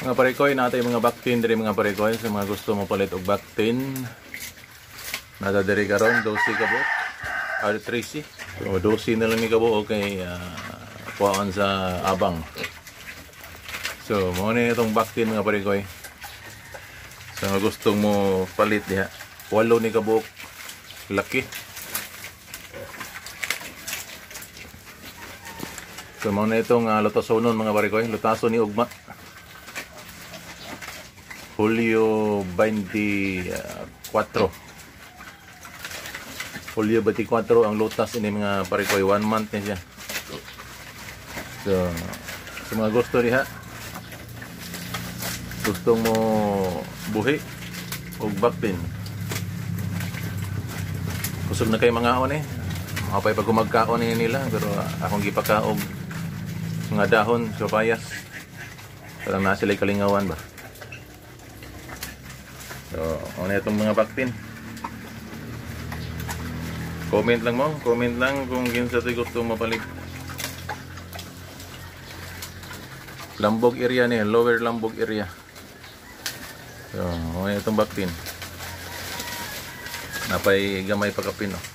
Mga parikoy natay mga backpin diri mga parikoy sa mga gusto mo palit og backpin. Nada diri karon 12 ka buok R30. So 12 na lang ni kabo okay kuhaan sa abang. So mo ni itong backpin mga parikoy. Sa mga gusto mo palit diha 8 ni kabuok laki. So mo na itong lutasonon mga parikoy, lutason ni ugma. Hulyo 24. Hulyo 24 ang lutas ini mga parikoy, 1 month na siya. So, sa mga gusto diha, gusto mo buhi o backpin. Kusog na kay mga on makapay pag gumagkaon nila, pero akong gipakaog mga dahon, sopayas. Parang na sila kalingawan ba? So, ano itong mga backpin? Comment lang kung ginsa tayo gusto mapalit. Lambog area niya, lower lambog area. So, ano itong backpin? Napay gamay pagkapin, no?